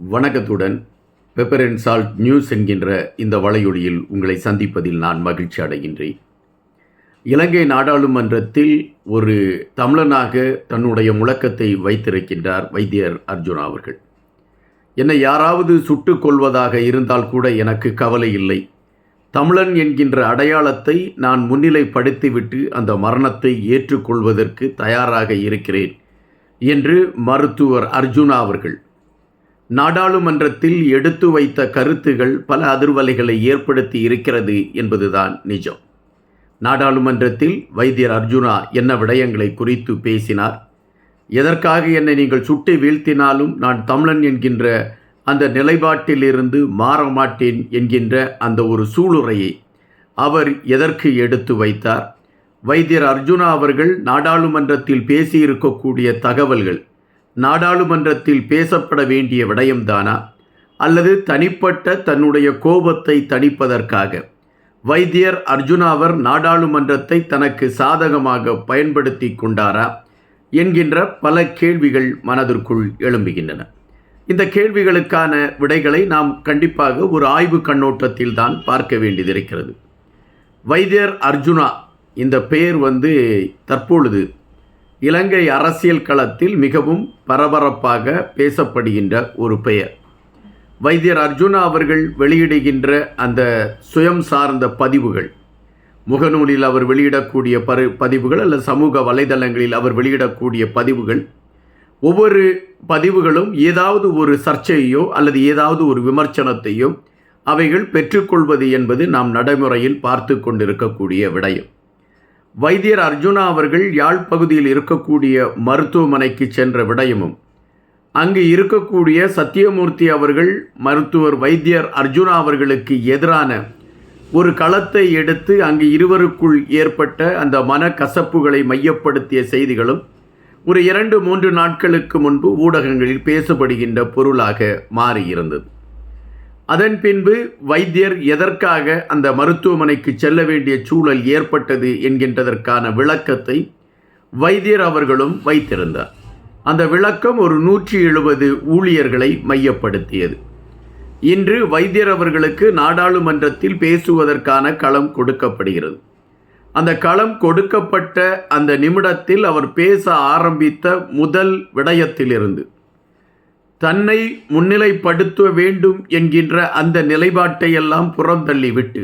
வணக்கத்துடன் pepper and salt news என்கின்ற இந்த வலையொலியில் உங்களை சந்திப்பதில் நான் மகிழ்ச்சி அடைகின்றேன். இலங்கை நாடாளுமன்றத்தில் ஒரு தமிழனாக தன்னுடைய முழக்கத்தை வைத்திருக்கின்றார் வைத்தியர் அர்ஜுனா அவர்கள். என்னை யாராவது சுட்டுக் கொள்வதாக இருந்தால் கூட எனக்கு கவலை இல்லை. தமிழன் என்கின்ற அடையாளத்தை நான் முன்னிலைப்படுத்திவிட்டு அந்த மரணத்தை ஏற்றுக்கொள்வதற்கு தயாராக இருக்கிறேன் என்று மருத்துவர் அர்ஜுனா அவர்கள் நாடாளுமன்றத்தில் எடுத்து வைத்த கருத்துகள் பல அதிர்வலைகளை ஏற்படுத்தி இருக்கிறது என்பதுதான் நிஜம். நாடாளுமன்றத்தில் வைத்தியர் அர்ஜுனா என்ன விடயங்களை குறித்து பேசினார், எதற்காக என்னை நீங்கள் சுட்டி வீழ்த்தினாலும் நான் தமிழன் என்கின்ற அந்த நிலைப்பாட்டிலிருந்து மாற மாட்டேன் என்கின்ற அந்த ஒரு சூளுரையை அவர் எதற்கு எடுத்து வைத்தார், வைத்தியர் அர்ஜுனா அவர்கள் நாடாளுமன்றத்தில் பேசியிருக்கக்கூடிய தகவல்கள் நாடாளுமன்றத்தில் பேசப்பட வேண்டிய விடயம்தானா, அல்லது தனிப்பட்ட தன்னுடைய கோபத்தை தணிப்பதற்காக வைத்தியர் அர்ஜுனாவர் நாடாளுமன்றத்தை தனக்கு சாதகமாக பயன்படுத்தி கொண்டாரா என்கின்ற பல கேள்விகள் மனதிற்குள் எழும்புகின்றன. இந்த கேள்விகளுக்கான விடைகளை நாம் கண்டிப்பாக ஒரு ஆய்வு கண்ணோட்டத்தில் தான் பார்க்க வேண்டியதிருக்கிறது. வைத்தியர் அர்ஜுனா இந்த பெயர் தற்பொழுது இலங்கை அரசியல் களத்தில் மிகவும் பரபரப்பாக பேசப்படுகின்ற ஒரு பெயர். வைத்தியர் அர்ஜுனா அவர்கள் வெளியிடுகின்ற அந்த சுயம் சார்ந்த பதிவுகள், முகநூலில் அவர் வெளியிடக்கூடிய பதிவுகள் அல்லது சமூக வலைதளங்களில் அவர் வெளியிடக்கூடிய பதிவுகள், ஒவ்வொரு பதிவுகளும் ஏதாவது ஒரு சர்ச்சையோ அல்லது ஏதாவது ஒரு விமர்சனத்தையோ அவைகள் பெற்றுக்கொள்வது என்பது நாம் நடைமுறையில் பார்த்து கொண்டிருக்கக்கூடிய விடயம். வைத்தியர் அர்ஜுனா அவர்கள் யாழ் பகுதியில் இருக்கக்கூடிய மருத்துவமனைக்கு சென்ற விடயமும், அங்கு இருக்கக்கூடிய சத்தியமூர்த்தி அவர்கள் மருத்துவர் வைத்தியர் அர்ஜுனா அவர்களுக்கு எதிரான ஒரு களத்தை எடுத்து அங்கு இருவருக்குள் ஏற்பட்ட அந்த மனக்கசப்புகளை மையப்படுத்திய செய்திகளும் ஒரு 2-3 நாட்களுக்கு முன்பு ஊடகங்களில் பேசப்படுகின்ற பொருளாக மாறியிருந்தது. அதன் பின்பு வைத்தியர் எதற்காக அந்த மருத்துவமனைக்கு செல்ல வேண்டிய சூழல் ஏற்பட்டது என்கின்றதற்கான விளக்கத்தை வைத்தியர் அவர்களும் வைத்திருந்தார். அந்த விளக்கம் ஒரு 170 ஊழியர்களை மையப்படுத்தியது. இன்று வைத்தியர் அவர்களுக்கு நாடாளுமன்றத்தில் பேசுவதற்கான களம் கொடுக்கப்படுகிறது. அந்த களம் கொடுக்கப்பட்ட அந்த நிமிடத்தில் அவர் பேச ஆரம்பித்த முதல் விடயத்திலிருந்து தன்னை முன்னிலைப்படுத்த வேண்டும் என்கின்ற அந்த நிலைப்பாட்டையெல்லாம் புறந்தள்ளிவிட்டு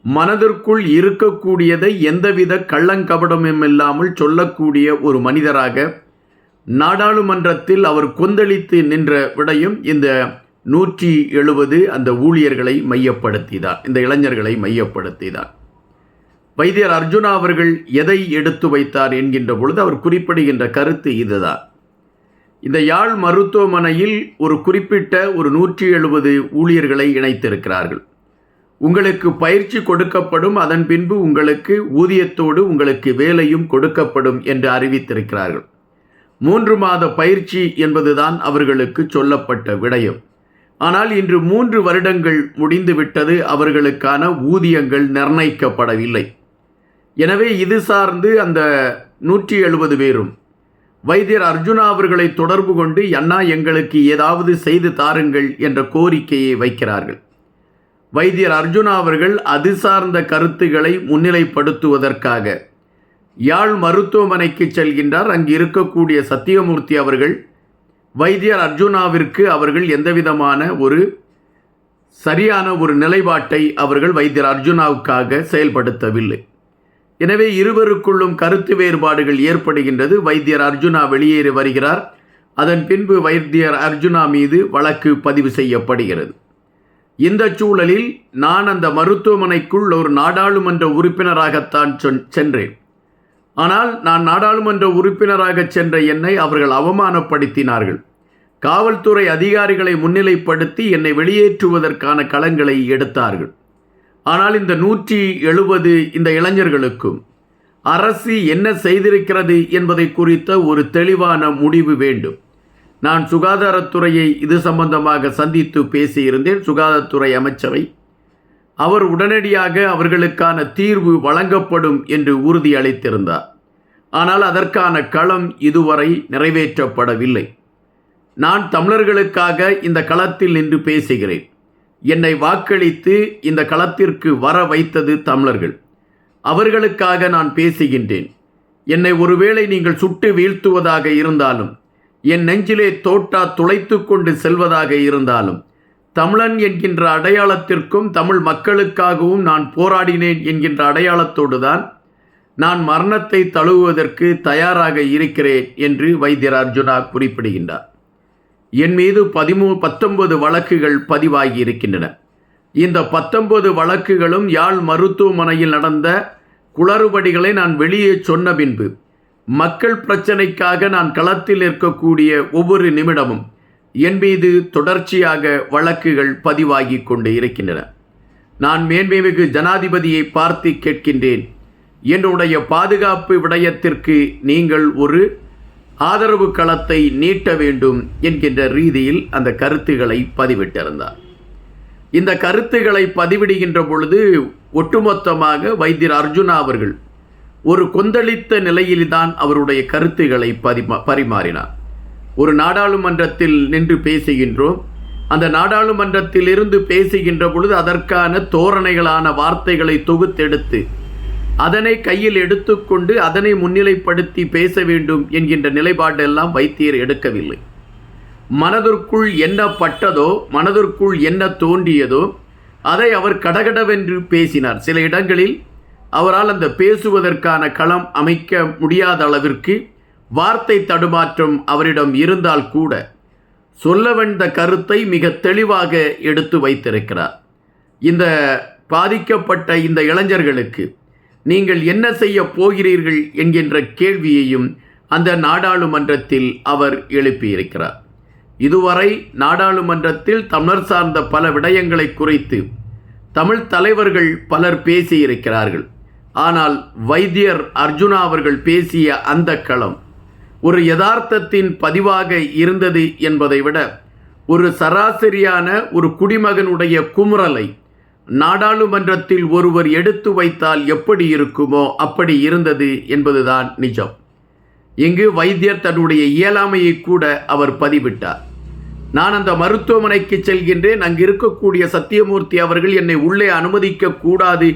மனதிற்குள் இருக்கக்கூடியதை எந்தவித கள்ளங்கபடமும் இல்லாமல் சொல்லக்கூடிய ஒரு மனிதராக நாடாளுமன்றத்தில் அவர் கொந்தளித்து நின்ற விடயம் இந்த 170 அந்த ஊழியர்களை மையப்படுத்தினார், இந்த இளைஞர்களை மையப்படுத்தினார். வைத்தியர் அர்ஜுனா அவர்கள் எதை எடுத்து வைத்தார் என்கின்ற பொழுது அவர் குறிப்பிடுகின்ற கருத்து இதுதான். இந்த யாழ் மருத்துவமனையில் ஒரு குறிப்பிட்ட ஒரு 170 ஊழியர்களை இணைத்திருக்கிறார்கள். உங்களுக்கு பயிற்சி கொடுக்கப்படும், அதன் பின்பு உங்களுக்கு ஊதியத்தோடு உங்களுக்கு வேலையும் கொடுக்கப்படும் என்று அறிவித்திருக்கிறார்கள். 3 மாத பயிற்சி என்பதுதான் அவர்களுக்கு சொல்லப்பட்ட விடயம். ஆனால் இன்று 3 வருடங்கள் முடிந்துவிட்டது, அவர்களுக்கான ஊதியங்கள் நிர்ணயிக்கப்படவில்லை. எனவே இது சார்ந்து அந்த 170 பேரும் வைத்தியர் அர்ஜுனா அவர்களை தொடர்பு கொண்டு அண்ணா எங்களுக்கு ஏதாவது செய்து தாருங்கள் என்ற கோரிக்கையை வைக்கிறார்கள். வைத்தியர் அர்ஜுனா அவர்கள் அது சார்ந்த கருத்துக்களை முன்னிலைப்படுத்துவதற்காக யாழ் மருத்துவமனைக்கு செல்கின்றார். அங்கு இருக்கக்கூடிய சத்தியமூர்த்தி அவர்கள் வைத்தியர் அர்ஜுனாவிற்கு அவர்கள் எந்தவிதமான ஒரு சரியான ஒரு நிலைப்பாட்டை அவர்கள் வைத்தியர் அர்ஜுனாவுக்காக செயல்படுத்தவில்லை. எனவே இருவருக்குள்ளும் கருத்து வேறுபாடுகள் ஏற்படுகின்றது. வைத்தியர் அர்ஜுனா வெளியேறி வருகிறார். அதன் பின்பு வைத்தியர் அர்ஜுனா மீது வழக்கு பதிவு செய்யப்படுகிறது. இந்த சூழலில் நான் அந்த மருத்துவமனைக்குள் ஒரு நாடாளுமன்ற உறுப்பினராகத்தான் சென்றேன். ஆனால் நான் நாடாளுமன்ற உறுப்பினராக சென்ற என்னை அவர்கள் அவமானப்படுத்தினார்கள். காவல்துறை அதிகாரிகளை முன்னிலைப்படுத்தி என்னை வெளியேற்றுவதற்கான களங்களை எடுத்தார்கள். ஆனால் இந்த 170 இந்த இளைஞர்களுக்கும் அரசு என்ன செய்திருக்கிறது என்பதை குறித்த ஒரு தெளிவான முடிவு வேண்டும். நான் சுகாதாரத்துறையை இது சம்பந்தமாக சந்தித்து பேசியிருந்தேன். சுகாதாரத்துறை அமைச்சரை அவர் உடனடியாக அவர்களுக்கான தீர்வு வழங்கப்படும் என்று உறுதியளித்திருந்தார். ஆனால் அதற்கான களம் இதுவரை நிறைவேற்றப்படவில்லை. நான் தமிழர்களுக்காக இந்த களத்தில் நின்று பேசுகிறேன். என்னை வாக்களித்து இந்த களத்திற்கு வர வைத்தது தமிழர்கள். அவர்களுக்காக நான் பேசுகின்றேன். என்னை ஒருவேளை நீங்கள் சுட்டு வீழ்த்துவதாக இருந்தாலும், என் நெஞ்சிலே தோட்டா துளைத்து கொண்டு செல்வதாக இருந்தாலும், தமிழன் என்கின்ற அடையாளத்திற்கும் தமிழ் மக்களுக்காகவும் நான் போராடினேன் என்கின்ற அடையாளத்தோடு தான் நான் மரணத்தை தழுவுவதற்கு தயாராக இருக்கிறேன் என்று வைத்தியர் அர்ஜுனா குறிப்பிடுகின்றார். என் மீது 19 வழக்குகள் பதிவாகி இருக்கின்றன. இந்த 19 வழக்குகளும் யாழ் மருத்துவமனையில் நடந்த குளறுபடிகளை நான் வெளியே சொன்ன பின்பு, மக்கள் பிரச்சனைக்காக நான் களத்தில் இருக்கக்கூடிய ஒவ்வொரு நிமிடமும் என் மீது தொடர்ச்சியாக வழக்குகள் பதிவாகி கொண்டு இருக்கின்றன. நான் மேன்மைமிகு ஜனாதிபதியை பார்த்து கேட்கின்றேன், என்னுடைய பாதுகாப்பு விடயத்திற்கு நீங்கள் ஒரு ஆதரவு களத்தை நீட்ட வேண்டும் என்கின்ற ரீதியில் அந்த கருத்துக்களை பதிவிட்டிருந்தார். இந்த கருத்துக்களை பதிவிடுகின்ற பொழுது ஒட்டுமொத்தமாக வைத்தியர் அர்ஜுனா அவர்கள் ஒரு கொந்தளித்த நிலையில்தான் அவருடைய கருத்துக்களை பரிமாறினார். ஒரு நாடாளுமன்றத்தில் நின்று பேசுகின்றோம். அந்த நாடாளுமன்றத்தில் இருந்து பேசுகின்ற பொழுது அதற்கான தோரணைகளான வார்த்தைகளை தொகுத்தெடுத்து அதனை கையில் எடுத்துக்கொண்டு அதனை முன்னிலைப்படுத்தி பேச வேண்டும் என்கின்ற நிலைப்பாடெல்லாம் வைத்தியர் எடுக்கவில்லை. மனதிற்குள் என்ன பட்டதோ, மனதிற்குள் என்ன தோன்றியதோ அதை அவர் கடகடவென்று பேசினார். சில இடங்களில் அவரால் அந்த பேசுவதற்கான களம் அமைக்க முடியாத அளவிற்கு வார்த்தை தடுமாற்றம் அவரிடம் இருந்தால் கூட சொல்ல வந்த கருத்தை மிக தெளிவாக எடுத்து வைத்திருக்கிறார். இந்த பாதிக்கப்பட்ட இந்த இளைஞர்களுக்கு நீங்கள் என்ன செய்ய போகிறீர்கள் என்கின்ற கேள்வியையும் அந்த நாடாளுமன்றத்தில் அவர் எழுப்பியிருக்கிறார். இதுவரை நாடாளுமன்றத்தில் தமிழர் சார்ந்த பல விடயங்களை குறித்து தமிழ் தலைவர்கள் பலர் பேசியிருக்கிறார்கள். ஆனால் வைத்தியர் அர்ஜுனா அவர்கள் பேசிய அந்த களம் ஒரு யதார்த்தத்தின் பதிவாக இருந்தது என்பதை விட ஒரு சராசரியான ஒரு குடிமகனுடைய குமுறலை நாடாளுமன்றத்தில் ஒருவர் எடுத்து வைத்தால் எப்படி இருக்குமோ அப்படி இருந்தது என்பதுதான் நிஜம். இங்கு வைத்தியர் தன்னுடைய இயலாமையை கூட அவர் பதிவிட்டார். நான் அந்த மருத்துவமனைக்கு செல்கின்றேன், அங்கு இருக்கக்கூடிய சத்தியமூர்த்தி அவர்கள் என்னை உள்ளே அனுமதிக்க கூடாது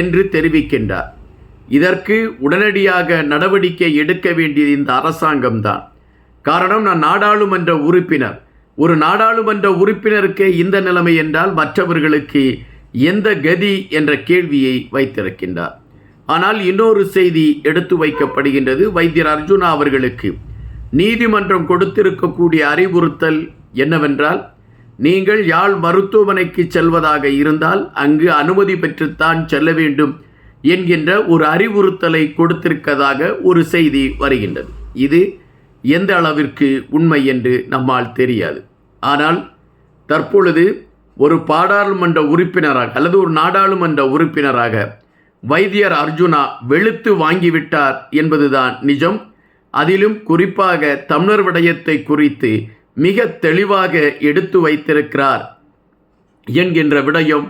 என்று தெரிவிக்கின்றார். இதற்கு உடனடியாக நடவடிக்கை எடுக்க வேண்டியது இந்த அரசாங்கம்தான். காரணம், நான் நாடாளுமன்ற உறுப்பினர். ஒரு நாடாளுமன்ற உறுப்பினருக்கே இந்த நிலைமை என்றால் மற்றவர்களுக்கு எந்த கதி என்ற கேள்வியை வைத்திருக்கின்றார். ஆனால் இன்னொரு செய்தி எடுத்து வைக்கப்படுகின்றது. வைத்தியர் அர்ஜுனா அவர்களுக்கு நீதிமன்றம் கொடுத்திருக்கக்கூடிய அறிவுறுத்தல் என்னவென்றால், நீங்கள் யாழ் மருத்துவமனைக்கு செல்வதாக இருந்தால் அங்கு அனுமதி பெற்றுத்தான் செல்ல வேண்டும் என்கின்ற ஒரு அறிவுறுத்தலை கொடுத்திருக்கதாக ஒரு செய்தி வருகின்றது. இது எந்த அளவிற்கு உண்மை என்று நம்மால் தெரியாது. ஆனால் தற்பொழுது ஒரு பாராளுமன்ற உறுப்பினராக அல்லது ஒரு நாடாளுமன்ற உறுப்பினராக வைத்தியர் அர்ஜுனா வெளுத்து வாங்கிவிட்டார் என்பதுதான் நிஜம். அதிலும் குறிப்பாக தமிழர் விடயத்தை குறித்து மிக தெளிவாக எடுத்து வைத்திருக்கிறார் என்கின்ற விடயம்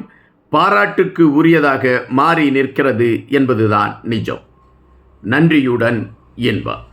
பாராட்டுக்கு உரியதாக மாறி நிற்கிறது என்பதுதான் நிஜம். நன்றியுடன் என்பார்.